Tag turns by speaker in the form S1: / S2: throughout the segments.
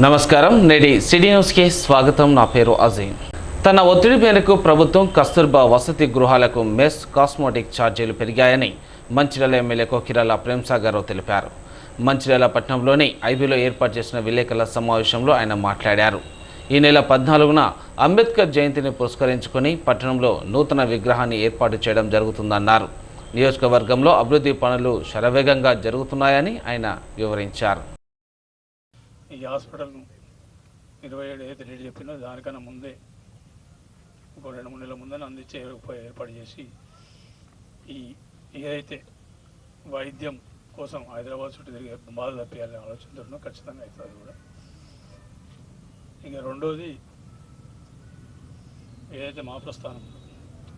S1: నమస్కారం. నేటి సిటీ న్యూస్కి స్వాగతం. నా పేరు అజీం. తన ఒత్తిడి మేరకు ప్రభుత్వం కస్తూర్బా వసతి గృహాలకు మెస్ కాస్మోటిక్ ఛార్జీలు పెరిగాయని మంచిర్యాల ఎమ్మెల్యే కోకిరాల ప్రేమ్సాగర్ తెలిపారు. మంచిర్యాల పట్టణంలోని ఐబీలో ఏర్పాటు చేసిన విలేకరుల సమావేశంలో ఆయన మాట్లాడారు. ఈ నెల 14న అంబేద్కర్ జయంతిని పురస్కరించుకొని పట్టణంలో నూతన విగ్రహాన్ని ఏర్పాటు చేయడం జరుగుతుందన్నారు. నియోజకవర్గంలో అభివృద్ధి పనులు శరవేగంగా జరుగుతున్నాయని ఆయన వివరించారు.
S2: ఈ హాస్పిటల్ను 27 ఏదైతే డేట్ చెప్పినో దానికన్నా ముందే ఒక 2-3 నెలల ముందని అందించే ఏర్పాటు చేసి ఈ ఏదైతే వైద్యం కోసం హైదరాబాద్ చుట్టూ తిరిగే బాధ తప్పియాలనే ఆలోచనతో ఖచ్చితంగా అవుతుంది కూడా. ఇక రెండోది ఏదైతే మా ప్రస్థానం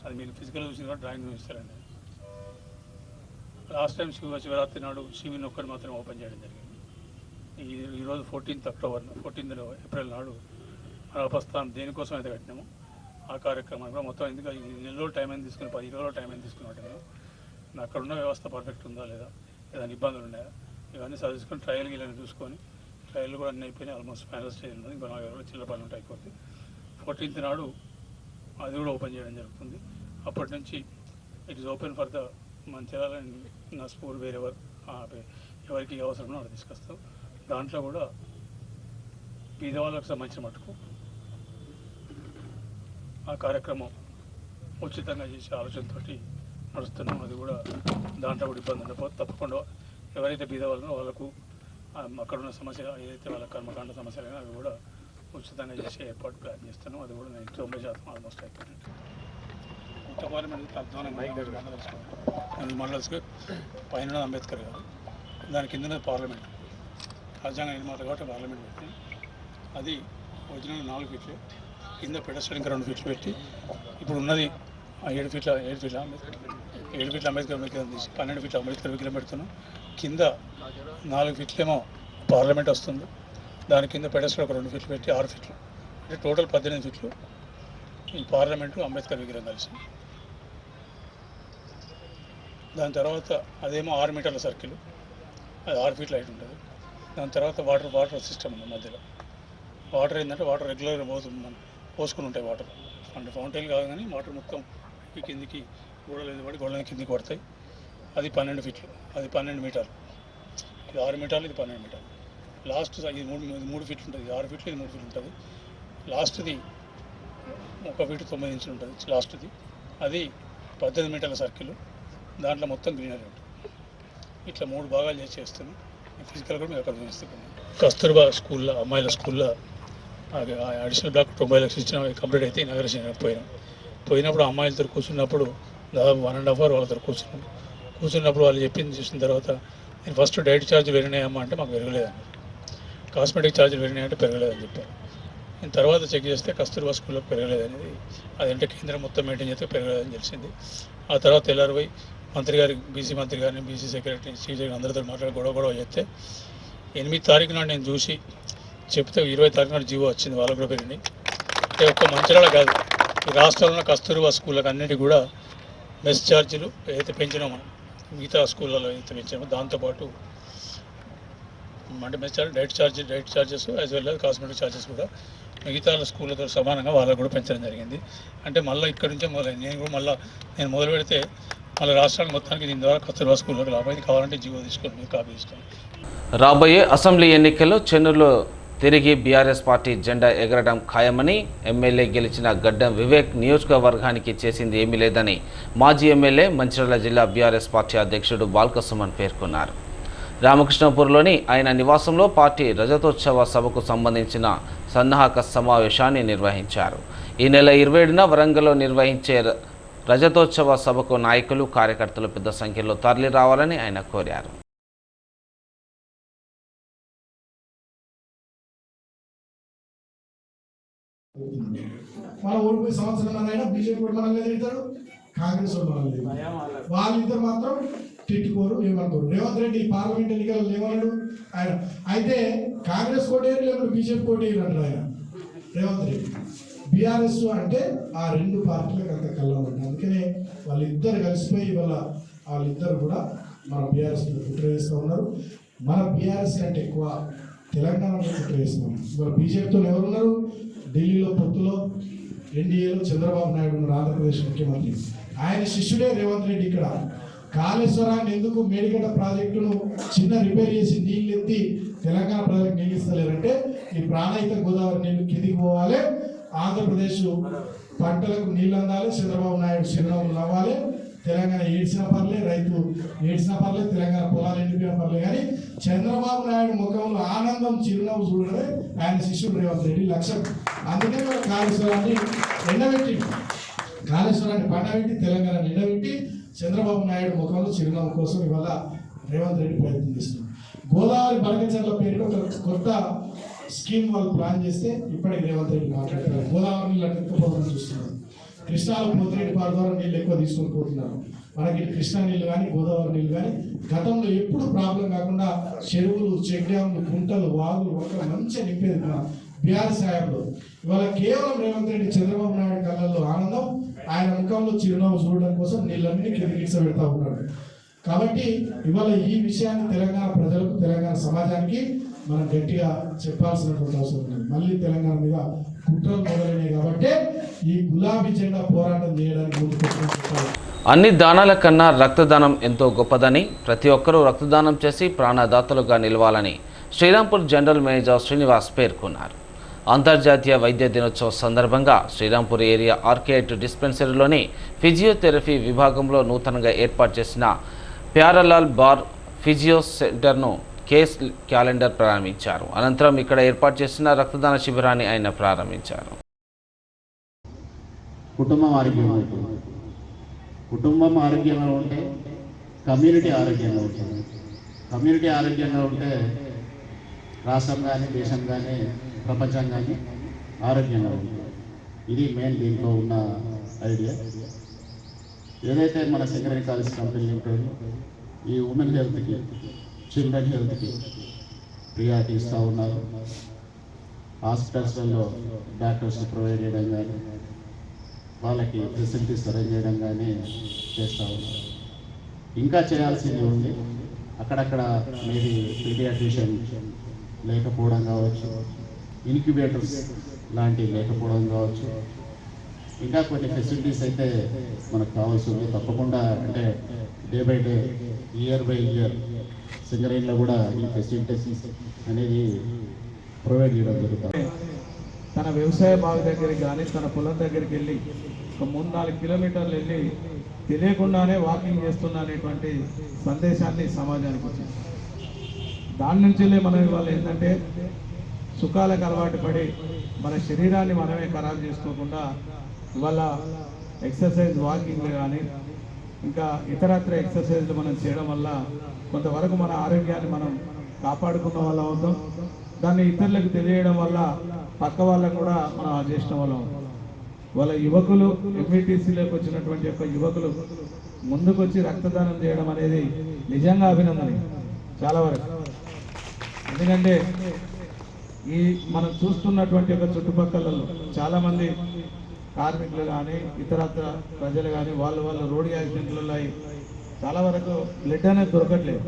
S2: అది మీరు ఫిజికల్ చూసిన డ్రాయింగ్ చూపిస్తారండి. లాస్ట్ టైం శివరాత్రి నాడు శివుని ఒక్కటి మాత్రం ఓపెన్ చేయడం జరిగింది. ఈరోజు 14th అక్టోబర్ 14th ఏప్రిల్ నాడు మన ప్రస్థానం దేనికోసం అయితే కట్టినామో ఆ కార్యక్రమాన్ని కూడా మొత్తం ఎందుకు 10 రోజులు టైం అని తీసుకుని 10 రోజులు టైం అని తీసుకున్నట్టు అక్కడ ఉన్న వ్యవస్థ పర్ఫెక్ట్ ఉందా లేదా, ఏదైనా ఇబ్బందులు ఉన్నాయా, ఇవన్నీ చదువుకొని ట్రయల్ గీలని చూసుకొని ట్రయల్ కూడా అన్నీ అయిపోయినాయి. ఆల్మోస్ట్ ఫైనల్ స్టేజ్ ఉన్నది. ఇంకో 4 రోజులు చిల్లర పనులు అయిపోతుంది. 14th నాడు అది కూడా ఓపెన్ చేయడం జరుగుతుంది. అప్పటి నుంచి it is open for the Mancherial Naspur ఎవరికి అవసరమో అక్కడ తీసుకొస్తాం. దాంట్లో కూడా పేదవాళ్ళకు సంబంధించిన మటుకు ఆ కార్యక్రమం ఉచితంగా చేసే ఆలోచనతో నడుస్తున్నాం. అది కూడా దాంట్లో కూడా ఇబ్బంది ఉండకపోతే తప్పకుండా ఎవరైతే పేదవాళ్ళనో వాళ్ళకు అక్కడున్న సమస్య ఏదైతే వాళ్ళ కర్మకాండ సమస్యలు అవి కూడా ఉచితంగా చేసే ఏర్పాటు ప్లాన్ చేస్తున్నాం. అది కూడా 90% ఆల్మోస్ట్ అయిపోయింది. కొత్త పార్లమెంట్ మండల్స్కి పైన అంబేద్కర్ గారు, దాని కింద పార్లమెంట్ రాజ్యాంగ నిర్మాత కాబట్టి పార్లమెంట్ పెట్టి అది ఒరిజినల్ 4 ఫీట్లు కింద పెడస్టల్ ఇంకా 2 ఫీట్లు పెట్టి ఇప్పుడు ఉన్నది 7 ఫీట్ల అంబేద్కర్ విగ్రహం తీసి 12 ఫీట్ల అంబేద్కర్ విగ్రహం పెడుతున్నాం. కింద 4 ఫీట్లేమో పార్లమెంట్ వస్తుంది. దాని కింద పెడస్టల్ ఒక 2 ఫీట్లు పెట్టి 6 ఫీట్లు అంటే టోటల్ 18 ఫీట్లు ఈ పార్లమెంటు అంబేద్కర్ విగ్రహం కలిసి. దాని తర్వాత అదేమో 6 మీటర్ల సర్కిల్, అది 6 ఫీట్ల హైట్ ఉంటుంది. దాని తర్వాత వాటర్ సిస్టమ్ ఉంది మధ్యలో. వాటర్ ఏంటంటే వాటర్ రెగ్యులర్గా పోసుకుని ఉంటాయి. వాటర్ అంటే ఫౌంటైన్ కాదు కానీ వాటర్ మొత్తం ఈ కిందికి గోడలు పడి గోడల కిందికి పడతాయి. అది 12 ఫీట్లు, అది 12 మీటర్లు. ఇది 6 మీటర్లు, ఇది 12 మీటర్లు. లాస్ట్ ఇది 3 ఫీట్లు ఉంటుంది. 6 ఫీట్లు, ఇది 3 ఫీట్లు ఉంటుంది. లాస్ట్ది 1 ఫీట్ 9 ఇంచులు ఉంటుంది. లాస్ట్ది అది 18 మీటర్ల సర్కిల్. దాంట్లో మొత్తం గ్రీనరీ ఉంటుంది. ఇట్లా 3 భాగాలు చేస్తున్నాం. ఫిజికల్ కూడా మేము అక్కడ చూస్తున్నాం. కస్తూర్బా స్కూల్లో అమ్మాయిల స్కూల్లో అడిషనల్ బ్లాక్ 90 లక్షలు ఇచ్చిన కంప్లీట్ అయితే ఇనాగరేషన్ పోయినప్పుడు అమ్మాయిలతో కూర్చున్నప్పుడు దాదాపు 1.5 hour వాళ్ళతో కూర్చున్నప్పుడు వాళ్ళు చెప్పింది చూసిన తర్వాత నేను ఫస్ట్ డైట్ ఛార్జ్ పెరిగినాయమ్మా అంటే మాకు పెరగలేదండి, కాస్మెటిక్ ఛార్జీలు పెరిగినాయంటే పెరగలేదని చెప్పారు. నేను తర్వాత చెక్ చేస్తే కస్తూర్బా స్కూల్లో పెరగలేదనేది, అదంటే కేంద్రం మొత్తం మెయింటైన్ చేస్తే పెరగలేదని తెలిసింది. ఆ తర్వాత తెల్లారిపోయి మంత్రి గారికి, బీసీ మంత్రి గారిని, బీసీ సెక్రటరీ, సీజీ అందరితో మాట్లాడి గొడవ చేస్తే 8 తారీఖు నాడు నేను చూసి చెప్తే 20 తారీఖు నాడు జీవో వచ్చింది. వాళ్ళకు కూడా పెరిగినాయి. అంటే ఒక్క మంచిర్యాల కాదు, ఈ రాష్ట్రంలో కస్తూర్బా స్కూళ్ళకి అన్నిటికీ కూడా మెస్ ఛార్జీలు ఏదైతే పెంచినామో మనం మిగతా స్కూళ్ళలో ఏదైతే పెంచామో దాంతోపాటు అంటే mess charge, diet charges as well as cosmetic charges కూడా మిగతా స్కూళ్ళతో సమానంగా వాళ్ళకు కూడా పెంచడం జరిగింది. అంటే మళ్ళీ ఇక్కడి నుంచే మొదలైంది. నేను మొదలు పెడితే మళ్ళీ రాష్ట్రానికి మొత్తానికి దీని ద్వారా కస్తూర్బా స్కూళ్ళకి లాభం కావాలంటే జీవో తీసుకొని కాపీ తీసుకొని.
S1: రాబోయే అసెంబ్లీ ఎన్నికల్లో చెన్నూరులో తిరిగి బీఆర్ఎస్ పార్టీ జెండా ఎగరడం ఖాయమని ఎమ్మెల్యే గెలిచిన గడ్డం వివేక్ నియోజకవర్గానికి చేసింది ఏమీ లేదని మాజీ ఎమ్మెల్యే మంచిర్యాల జిల్లా బీఆర్ఎస్ పార్టీ అధ్యక్షుడు బాల్కసుమన్ పేర్కొన్నారు. రామకృష్ణపూర్లోని ఆయన నివాసంలో పార్టీ రజతోత్సవ సభకు సంబంధించిన సన్నాహక సమావేశాన్ని నిర్వహించారు. ఈ నెల 27న వరంగల్లో నిర్వహించే రజతోత్సవ సభకు నాయకులు, కార్యకర్తలు పెద్ద సంఖ్యలో తరలి రావాలని ఆయన కోరారు.
S3: మన ఓడిపోయి సంవత్సరం బీజేపీ మనల్ని తిడతారు, కాంగ్రెస్ వాళ్ళిద్దరు మాత్రం తిట్టుకోరు, ఏమనుకోరు. రేవంత్ రెడ్డి పార్లమెంట్ ఎన్నికలు ఏమన్నాడు ఆయన, అయితే కాంగ్రెస్ కోటేరు లేకపోతే బీజేపీ కోటేరు అంటారు ఆయన రేవంత్ రెడ్డి. బీఆర్ఎస్ అంటే ఆ 2 పార్టీలకు అంత కళ్ళం ఉంటుంది. అందుకనే వాళ్ళిద్దరు కలిసిపోయి వాళ్ళిద్దరు కూడా మన బీఆర్ఎస్ కుట్ర చేస్తూ ఉన్నారు. మన బీఆర్ఎస్ కంటే ఎక్కువ తెలంగాణలో కుట్ర చేస్తున్నాం. ఇవాళ బీజేపీతో ఎవరున్నారు? ఢిల్లీలో పొత్తులో ఎన్డీఏలో చంద్రబాబు నాయుడు ఉన్నారు, ఆంధ్రప్రదేశ్ ముఖ్యమంత్రి. ఆయన శిష్యుడే రేవంత్ రెడ్డి. ఇక్కడ కాళేశ్వరాన్ని ఎందుకు మేడిగడ్డ ప్రాజెక్టును చిన్న రిపేర్ చేసి నీళ్ళు ఎత్తి తెలంగాణ ప్రజలకు నీళ్ళు ఇస్తలేరంటే ఈ ప్రాణహిత గోదావరి నీళ్లు కిందికి పోవాలి, ఆంధ్రప్రదేశ్ పంటలకు నీళ్ళు అందాలి, చంద్రబాబు నాయుడు చిరునవ్వులు నవ్వాలి, తెలంగాణ ఏడ్చిన పర్లే, రైతు ఏడ్చిన పర్లే, తెలంగాణ పొలాలు ఎండిపోయిన పర్లే, కానీ చంద్రబాబు నాయుడు ముఖంలో ఆనందం చిరునవ్వు చూడడమే ఆయన శిష్యుడు రేవంత్ రెడ్డి లక్ష్యం. అందుకే కాళేశ్వరాన్ని ఎండబెట్టి పండబెట్టి తెలంగాణ ఎండబెట్టి చంద్రబాబు నాయుడు ముఖంలో చిరునవ్వు కోసం ఇవాళ రేవంత్ రెడ్డి ప్రయత్నం చేస్తున్నారు. గోదావరి బలగచర్ల పేరుతో ఒక కొత్త స్కీమ్ వాళ్ళు ప్లాన్ చేస్తే ఇప్పటికి రేవంత్ రెడ్డి మాట్లాడతారు. గోదావరి నీళ్ళు అటుకపోవాలని చూస్తున్నారు. కృష్ణాలో పోతిరెడ్డి పాడు ద్వారా నీళ్ళు ఎక్కువ తీసుకొని పోతున్నారు. మనకి కృష్ణా నీళ్ళు కానీ గోదావరి నీళ్ళు కానీ గతంలో ఎప్పుడు ప్రాబ్లం కాకుండా చెరువులు, చెక్ డ్యాములు, గుంటలు, వాగులు ఒక మంచిగా నింపేది మన బీఆర్ఎస్ హయాంలో. ఇవాళ కేవలం రేవంత్ రెడ్డి చంద్రబాబు నాయుడు కళ్ళల్లో ఆనందం, ఆయన ముఖంలో చిరునవ్వు చూడడం కోసం నీళ్ళన్నీ కింద పెడతా ఉన్నాడు. కాబట్టి ఇవాళ ఈ విషయాన్ని తెలంగాణ ప్రజలకు, తెలంగాణ సమాజానికి మనం గట్టిగా చెప్పాల్సినటువంటి అవసరం ఉంది. మళ్ళీ తెలంగాణ మీద కుట్రలు మొదలైనవి కాబట్టి ఈ గులాబీ జెండా పోరాటం చేయడానికి ముందుకు.
S1: అన్ని దానాల కన్నా రక్తదానం ఎంతో గొప్పదని, ప్రతి ఒక్కరూ రక్తదానం చేసి ప్రాణదాతలుగా నిలవాలని శ్రీరాంపూర్ జనరల్ మేనేజర్ శ్రీనివాస్ పేర్కొన్నారు. అంతర్జాతీయ వైద్య దినోత్సవం సందర్భంగా శ్రీరాంపూర్ ఏరియా ఆర్కేట్ డిస్పెన్సరీలోని ఫిజియోథెరపీ విభాగంలో నూతనంగా ఏర్పాటు చేసిన ప్యారలాల్ బార్ ఫిజియో సెంటర్ను కేస్ క్యాలెండర్ ప్రారంభించారు. అనంతరం ఇక్కడ ఏర్పాటు చేసిన రక్తదాన శిబిరాన్ని ఆయన ప్రారంభించారు.
S4: కుటుంబం ఆరోగ్యంగా ఉంటే కమ్యూనిటీ ఆరోగ్యంగా ఉంటుంది. కమ్యూనిటీ ఆరోగ్యంగా ఉంటే రాష్ట్రం కానీ, దేశం కానీ, ప్రపంచం కానీ ఆరోగ్యంగా ఉంటుంది. ఇది మెయిన్ దీంట్లో ఉన్న ఐడియా. ఏదైతే మన సింగరేణి కాలేజ్ కంపెనీ లిమిటెడ్ ఈ ఉమెన్ హెల్త్కి, చిల్డ్రన్ హెల్త్కి ప్రియారిటీ ఇస్తూ ఉన్నారు. హాస్పిటల్స్లలో డాక్టర్స్ ప్రొవైడ్ చేయడం కానీ, వాళ్ళకి ఫెసిలిటీస్ అరేంజ్ చేయడం కానీ చేస్తూ ఉన్నారు. ఇంకా చేయాల్సింది ఉంది. అక్కడక్కడ మేబీ పీడియాట్రిషియన్ లేకపోవడం కావచ్చు, ఇన్క్యుబేటర్స్ లాంటివి లేకపోవడం కావచ్చు, ఇంకా కొన్ని ఫెసిలిటీస్ అయితే మనకు కావాల్సి ఉంది. తప్పకుండా అంటే day by day, year by year సింగరేణిలో కూడా ఈ ఫెసిలిటీస్ అనేది ప్రొవైడ్ చేయడం జరుగుతుంది.
S5: తన వ్యవసాయ బావి దగ్గరికి కానీ, తన పొలం దగ్గరికి వెళ్ళి ఒక 3-4 కిలోమీటర్లు వెళ్ళి తెలియకుండానే వాకింగ్ చేస్తున్నా అనేటువంటి సందేశాన్ని సమాజానికి వచ్చింది. దాని నుంచి మనం ఇవాళ ఏంటంటే సుఖాలకు అలవాటు పడి మన శరీరాన్ని మనమే ఖరాబు చేసుకోకుండా ఇవాళ ఎక్సర్సైజ్, వాకింగ్లు కానీ ఇంకా ఇతరత్ర ఎక్సర్సైజ్లు మనం చేయడం వల్ల కొంతవరకు మన ఆరోగ్యాన్ని మనం కాపాడుకున్న వాళ్ళ అవుతాం. దాన్ని ఇతరులకు తెలియడం వల్ల పక్క వాళ్ళకు కూడా మనం చేసిన వాళ్ళం. వాళ్ళ యువకులు, ఎంపీటీసీలోకి వచ్చినటువంటి యొక్క యువకులు ముందుకొచ్చి రక్తదానం చేయడం అనేది నిజంగా అభినందనీయం చాలా వరకు. ఎందుకంటే ఈ మనం చూస్తున్నటువంటి యొక్క చుట్టుపక్కలలో చాలామంది కార్మికులు కానీ, ఇతరత్ర ప్రజలు కానీ వాళ్ళు రోడ్డు యాక్సిడెంట్లలో చాలా వరకు బ్లడ్ అనేది దొరకట్లేదు,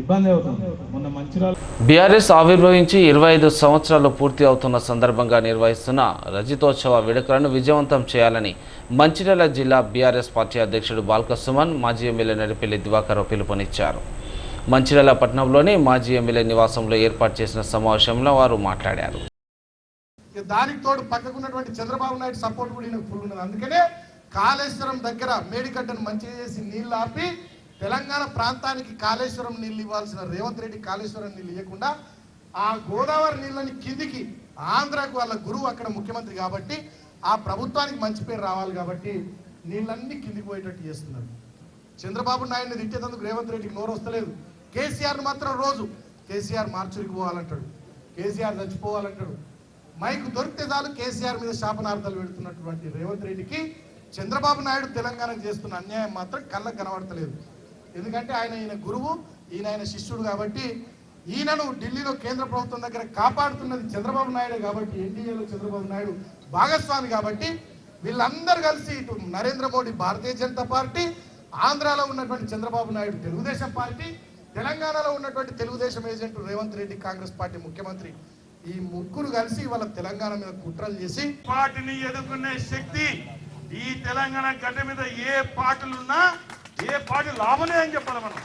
S5: ఇబ్బంది అవుతుంది. మొన్న మంచిర్యాల
S1: బీఆర్ఎస్ ఆవిర్భవించి 25 సంవత్సరాలు పూర్తి అవుతున్న సందర్భంగా నిర్వహిస్తున్న రజతోత్సవ వేడుకలను విజయవంతం చేయాలని మంచిర్యాల జిల్లా బీఆర్ఎస్ పార్టీ అధ్యక్షుడు బాల్క సుమన్, మాజీ ఎమ్మెల్యే నడిపెల్లి దివాకర్ పిలుపునిచ్చారు. మంచిర్యాల పట్టణంలోని మాజీ ఎమ్మెల్యే నివాసంలో ఏర్పాటు చేసిన సమావేశంలో వారు మాట్లాడారు.
S3: దానికి తోడు పక్కకున్నటువంటి చంద్రబాబు నాయుడు సపోర్ట్ కూడా ఈయనకు ఫుల్ ఉన్నది. అందుకనే కాళేశ్వరం దగ్గర మేడిగడ్డను మంచిగా చేసి నీళ్లు ఆపి తెలంగాణ ప్రాంతానికి కాళేశ్వరం నీళ్ళు ఇవ్వాల్సిన రేవంత్ రెడ్డి కాళేశ్వరం నీళ్ళు ఇవ్వకుండా ఆ గోదావరి నీళ్ళని కిందికి ఆంధ్రాకు వాళ్ళ గురువు అక్కడ ముఖ్యమంత్రి కాబట్టి ఆ ప్రభుత్వానికి మంచి పేరు రావాలి కాబట్టి నీళ్ళన్నీ కిందికి పోయేటట్టు చేస్తున్నారు. చంద్రబాబు నాయుడిని తిట్టేందుకు రేవంత్ రెడ్డికి నోరు వస్తలేదు. కేసీఆర్ను మాత్రం రోజు కేసీఆర్ మార్చురికి పోవాలంటాడు, కేసీఆర్ చచ్చిపోవాలంటాడు. మైకు దొరికితే చాలు కేసీఆర్ మీద శాపనార్థాలు పెడుతున్నటువంటి రేవంత్ రెడ్డికి చంద్రబాబు నాయుడు తెలంగాణకు చేస్తున్న అన్యాయం మాత్రం కళ్ళకు కనబడతలేదు. ఎందుకంటే ఈయన గురువు, ఆయన శిష్యుడు కాబట్టి ఈయనను ఢిల్లీలో కేంద్ర ప్రభుత్వం దగ్గర కాపాడుతున్నది చంద్రబాబు నాయుడే కాబట్టి, ఎన్డీఏలో చంద్రబాబు నాయుడు భాగస్వామి కాబట్టి వీళ్ళందరూ కలిసి ఇటు నరేంద్ర మోడీ భారతీయ జనతా పార్టీ, ఆంధ్రాలో ఉన్నటువంటి చంద్రబాబు నాయుడు తెలుగుదేశం పార్టీ, తెలంగాణలో ఉన్నటువంటి తెలుగుదేశం ఏజెంట్ రేవంత్ రెడ్డి, కాంగ్రెస్ పార్టీ ముఖ్యమంత్రి, ఈ ముగ్గురు కలిసి వాళ్ళ తెలంగాణ మీద కుట్రలు చేసి
S6: పార్టీని ఎదుర్కొనే శక్తి ఈ తెలంగాణ గడ్డ మీద ఏ పార్టీలున్నా ఏ పార్టీ లాభమే అని చెప్పాలి. మనం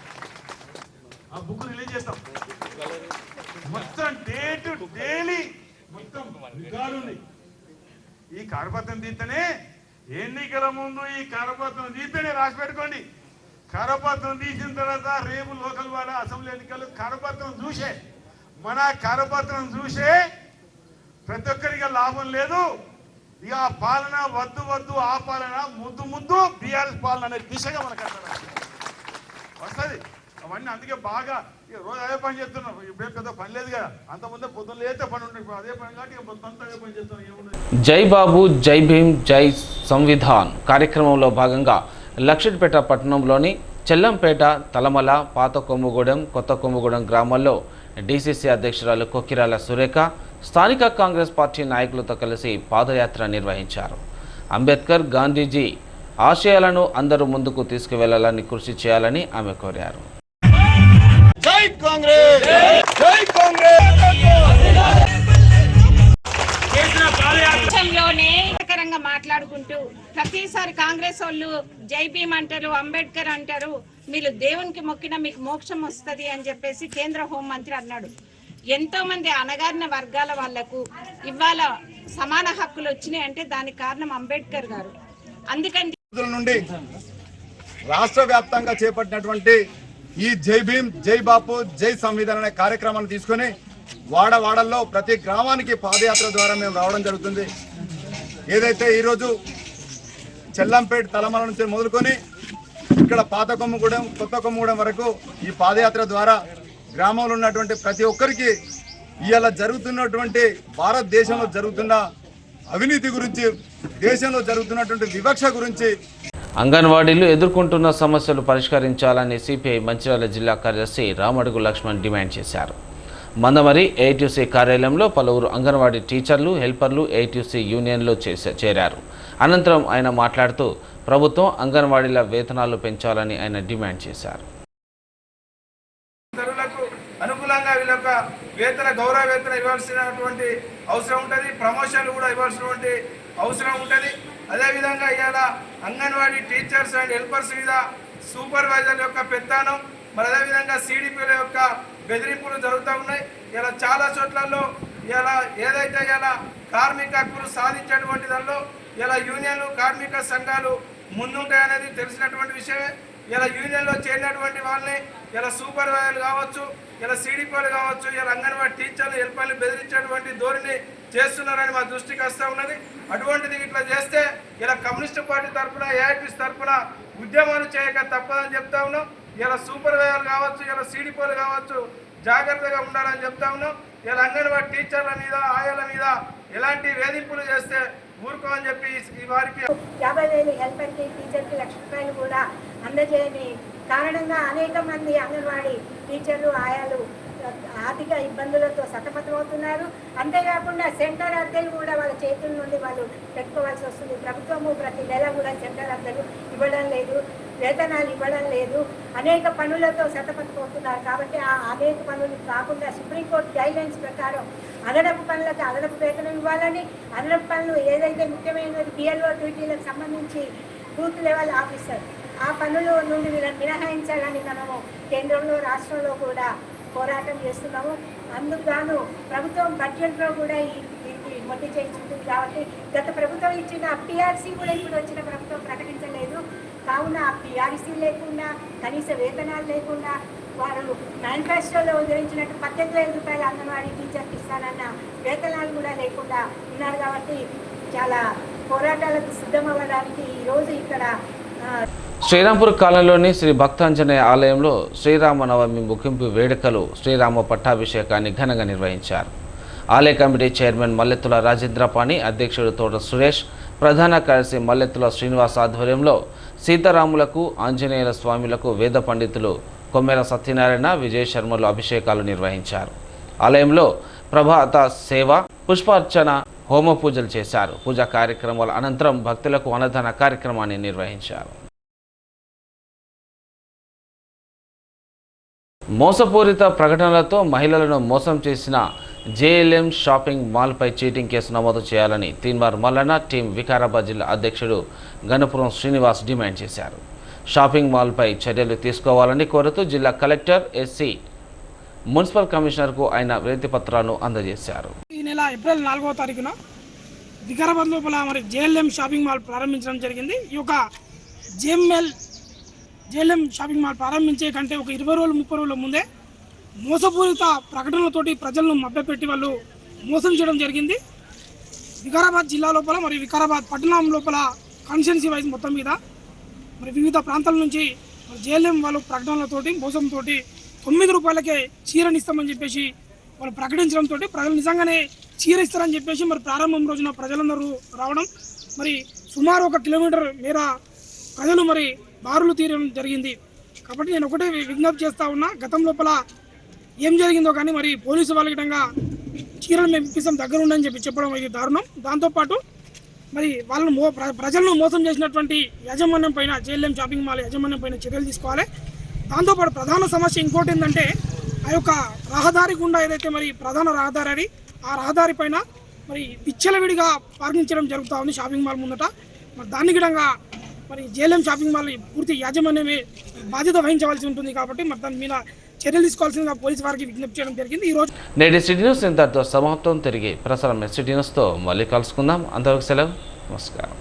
S6: ఆ బుక్ రిలీజ్ చేస్తాం, మొత్తం డైలీ మొత్తం రికార్డు ఉంది. ఈ కరపత్రం తీస్తేనే ఎన్నికల ముందు ఈ కరపత్రం తీస్తేనే రాసి పెట్టుకోండి. కరపత్రం తీసిన తర్వాత రేపు లోకల్ వాడ అసెంబ్లీ ఎన్నికలు కరపత్రం చూసే మన కరపత్రం చూసే ప్రతి ఒక్కరికి లాభం లేదు. ఇక ఆ పాలన వద్దు వద్దు, ఆ పాలన ముద్దు ముద్దు బీఆర్ఎస్ పాలన అనే దిశగా మనకు వస్తుంది. అవన్నీ అందుకే బాగా రోజు అదే పని చేస్తున్నాం. ఇప్పుడే పెద్ద పని లేదు కదా, అంతకుముందే పొద్దున్న లేతే పని ఉంటుంది, అదే పని కాబట్టి మొత్తం అంతా అదే పని చేస్తున్నాం. ఏముంది
S1: జై బాబు జై భీమ్ జై సంవిధాన్ కార్యక్రమంలో భాగంగా లక్షిట్పేట పట్టణంలోని చెల్లంపేట, తలమల, పాత కొమ్ముగూడెం, కొత్త కొమ్ముగూడెం గ్రామాల్లో డీసీసీ అధ్యక్షురాలు కొక్కిరాల సురేఖ స్థానిక కాంగ్రెస్ పార్టీ నాయకులతో కలిసి పాదయాత్ర నిర్వహించారు. అంబేద్కర్, గాంధీజీ ఆశయాలను అందరూ ముందుకు తీసుకువెళ్లాలని కృషి చేయాలని ఆమె కోరారు.
S6: జై కాంగ్రెస్, జై కాంగ్రెస్.
S7: మాట్లాడుకుంటూ ప్రతిసారి కాంగ్రెస్ వాళ్ళు జై భీమ్ అంటారు, అంబేద్కర్ అంటారు, మీరు దేవునికి మొక్కినా మీకు మోక్షం వస్తుంది అని చెప్పేసి కేంద్ర హోంమంత్రి అన్నాడు. ఎంతో మంది అణగారిన వర్గాల వాళ్లకు ఇవాళ సమాన హక్కులు వచ్చినాయి అంటే దానికి కారణం అంబేద్కర్ గారు. అందుకని
S6: నుండి రాష్ట్ర వ్యాప్తంగా చేపట్టినటువంటి ఈ జై భీమ్ జై బాపు జై సంవిధాన్ అనే కార్యక్రమాన్ని తీసుకొని వాడవాడల్లో ప్రతి గ్రామానికి పాదయాత్ర ద్వారా మేము రావడం జరుగుతుంది. ఏదైతే ఈరోజు చెల్లంపేట, తలమల నుంచి మొదలుకొని ఇక్కడ పాత కొమ్ముగూడెం, కొత్త కొమ్ముగూడెం వరకు ఈ పాదయాత్ర ద్వారా గ్రామంలో ఉన్నటువంటి ప్రతి ఒక్కరికి ఇవాళ జరుగుతున్నటువంటి భారతదేశంలో జరుగుతున్న అవినీతి గురించి, దేశంలో జరుగుతున్నటువంటి వివక్ష గురించి,
S1: అంగన్వాడీలు ఎదుర్కొంటున్న సమస్యలు పరిష్కరించాలని సిపిఐ మంచిర్యాల జిల్లా కార్యదర్శి రామడుగు లక్ష్మణ్ డిమాండ్ చేశారు. మందమరి ఏఐటీయూసీ కార్యాలయంలో పలువురు అంగన్వాడీ టీచర్లు, హెల్పర్లు ఏఐటీయూసీ యూనియన్లో చేరారు. అనంతరం ఆయన మాట్లాడుతూ ప్రభుత్వం అంగన్వాడీల వేతనాలు పెంచాలని ఆయన డిమాండ్ చేశారు.
S6: అనుకూలంగా వీళ్ళ వేతన, గౌరవ వేతన ఇవ్వాల్సినటువంటి అవసరం ఉంటుంది. ప్రమోషన్లు కూడా ఇవ్వాల్సినటువంటి అవసరం ఉంటుంది. అదేవిధంగా ఇవాళ అంగన్వాడీ టీచర్స్ అండ్ హెల్పర్స్ మీద సూపర్వైజర్ యొక్క పెత్తనం, మరి అదేవిధంగా సిడిపిల యొక్క బెదిరింపులు జరుగుతూ ఉన్నాయి. ఇలా చాలా చోట్లలో ఇలా ఏదైతే ఇలా కార్మిక హక్కులు సాధించేటువంటి దానిలో ఇలా యూనియన్లు, కార్మిక సంఘాలు ముందుంటాయనేది తెలిసినటువంటి విషయమే. ఇలా యూనియన్లో చేరినటువంటి వాళ్ళని ఇలా సూపర్వైజర్లు కావచ్చు, ఇలా సిడిపిలు కావచ్చు, ఇలా అంగన్వాడీ టీచర్లు, హెల్పర్లు బెదిరించేటువంటి ధోరణి చేస్తున్నారని మా దృష్టికి వస్తూ ఉన్నది. అటువంటిది ఇట్లా చేస్తే ఇలా కమ్యూనిస్టు పార్టీ తరఫున, ఏఐటీసీ తరఫున ఉద్యమాలు చేయక తప్పదని చెప్తా ఉన్నాం. ఇలా సూపర్వైజర్లు కావచ్చు, ఇలా సిడిపిలు కావచ్చు, జాగ్రత్తగా ఉండాలని చెప్తా ఉన్నాం. ఇలా అంగన్వాడీ టీచర్ల మీద, ఆయాల మీద ఎలాంటి వేధింపులు చేస్తే ఊరుకోమని చెప్పి ఈ వారికి
S8: 50,000 హెల్పర్కి, టీచర్కి 1,00,000 రూపాయలు కూడా అందజేయని కారణంగా అనేక మంది అంగన్వాడీ టీచర్లు, ఆయాలు ఆర్థిక ఇబ్బందులతో సతమతమవుతున్నారు. అంతేకాకుండా సెంటర్ అద్దెలు కూడా వాళ్ళ చేతుల నుండి వాళ్ళు పెట్టుకోవాల్సి వస్తుంది. ప్రభుత్వము ప్రతి నెల కూడా సెంటర్ అద్దెలు ఇవ్వడం లేదు, వేతనాలు ఇవ్వడం లేదు, అనేక పనులతో సతమతమవుతున్నారు. కాబట్టి ఆ అనేక పనులు కాకుండా సుప్రీంకోర్టు గైడ్లైన్స్ ప్రకారం అదనపు పనులకు అదనపు వేతనం ఇవ్వాలని, అదనపు పనులు ఏదైతే ముఖ్యమైనది పిఎల్ఓ డ్యూటీలకు సంబంధించి బూత్ లెవెల్ ఆఫీసర్ ఆ పనుల నుండి మినహాయించాలని మనము కేంద్రంలో, రాష్ట్రంలో కూడా పోరాటం చేస్తున్నాము. అందుకు గాను ప్రభుత్వం బడ్జెట్లో కూడా దీనికి మొట్టి చేయించుంటుంది. కాబట్టి గత ప్రభుత్వం ఇచ్చిన పిఆర్సీ కూడా ఇప్పుడు వచ్చిన ప్రభుత్వం ప్రకటించలేదు. కావున ఆ పిఆర్సీ లేకుండా, కనీస వేతనాలు లేకుండా, వారు మేనిఫెస్టోలో ఉదరించినట్టు 18,000 రూపాయలు అంగన్వాడీ టీచర్కి ఇస్తానన్న వేతనాలు కూడా లేకుండా ఉన్నారు. కాబట్టి చాలా పోరాటాలకు సిద్ధమవ్వడానికి ఈరోజు ఇక్కడ
S1: శ్రీరాంపూర్ కాలనీలోని శ్రీ భక్తాంజనేయ ఆలయంలో శ్రీరామనవమి ముగింపు వేడుకలు, శ్రీరామ పట్టాభిషేకాన్ని ఘనంగా నిర్వహించారు. ఆలయ కమిటీ చైర్మన్ మల్లెత్తుల రాజేంద్రపాణి, అధ్యక్షుడు తోట సురేష్, ప్రధాన కార్యదర్శి మల్లెత్తుల శ్రీనివాస్ ఆధ్వర్యంలో సీతారాములకు, ఆంజనేయుల స్వామిలకు వేద పండితులు కొమ్మెల సత్యనారాయణ, విజయ శర్మలు అభిషేకాలు నిర్వహించారు. ఆలయంలో ప్రభాత సేవ, పుష్పార్చన, హోమ పూజలు చేశారు. పూజా కార్యక్రమాల అనంతరం భక్తులకు అన్నదాన కార్యక్రమాన్ని నిర్వహించారు. మోసపూరిత ప్రకటనలతో మహిళలను మోసం చేసిన జేఎల్ఎం షాపింగ్ మాల్పై చీటింగ్ కేసు నమోదు చేయాలని తీన్మార్ మల్లన్న టీం వికారాబాద్ జిల్లా అధ్యక్షుడు గణపురం శ్రీనివాస్ డిమాండ్ చేశారు. షాపింగ్ మాల్పై చర్యలు తీసుకోవాలని కోరుతూ జిల్లా కలెక్టర్ ఎస్సీ మున్సిపల్ కమిషనర్కు ఆయన వినతి పత్రాలను అందజేశారు.
S9: ఈ నెల ఏప్రిల్ 4వ తారీఖున వికారాబాద్ లోపల మరి జేఎల్ఎం షాపింగ్ మాల్ ప్రారంభించడం జరిగింది. ఈ యొక్క జేఎల్ఎం షాపింగ్ మాల్ ప్రారంభించే కంటే ఒక 20 రోజులు 30 రోజుల ముందే మోసపూరిత ప్రకటనలతోటి ప్రజలను మభ్యపెట్టి వాళ్ళు మోసం చేయడం జరిగింది. వికారాబాద్ జిల్లా లోపల మరి వికారాబాద్ పట్టణం లోపల కాన్స్టిట్యున్సీ వైజ్ మొత్తం మీద మరి వివిధ ప్రాంతాల నుంచి జేఎల్ఎం వాళ్ళు ప్రకటనలతోటి మోసంతో 9 రూపాయలకే చీరనిస్తామని చెప్పేసి వాళ్ళు ప్రకటించడంతో ప్రజలు నిజంగానే చీర ఇస్తారని చెప్పేసి మరి ప్రారంభం రోజున ప్రజలందరూ రావడం మరి సుమారు 1 కిలోమీటర్ మేర ప్రజలు మరి బారులు తీరడం జరిగింది. కాబట్టి నేను ఒకటే విజ్ఞప్తి చేస్తా ఉన్నా, గతం లోపల ఏం జరిగిందో కానీ మరి పోలీసు వాళ్ళ విధంగా చీరలు మేము ఇప్పిస్తాం దగ్గర ఉండని చెప్పడం ఇది దారుణం. దాంతోపాటు మరి వాళ్ళను ప్రజలను మోసం చేసినటువంటి యాజమాన్యం పైన జేఎల్ఎం షాపింగ్ మాల్ యాజమాన్యం పైన చర్యలు తీసుకోవాలి. దాంతోపాటు ప్రధాన సమస్య ఇంకోటి ఏంటంటే ఆ యొక్క రహదారి గుండా ఏదైతే మరి ప్రధాన రహదారి ఆ రహదారి పైన మరి విచ్చలవిడిగా పార్కింగ్ చేయడం జరుగుతూ ఉంది షాపింగ్ మాల్ ముందట. మరి దాని విధంగా మరి జేఎల్ఎం షాపింగ్ మాల్ పూర్తి యాజమాన్యమే బాధ్యత వహించవలసి ఉంటుంది. కాబట్టి మరి దాని మీద చర్యలు తీసుకోవాల్సిందిగా పోలీసు వారికి విజ్ఞప్తి చేయడం జరిగింది. ఈరోజు
S1: నేటి సిటీ న్యూస్ ఇంతటితో సమాప్తం. తిరిగి ప్రసారం సిటీ న్యూస్తో మళ్ళీ కలుసుకుందాం. అంతవరకు సెలవు. నమస్కారం.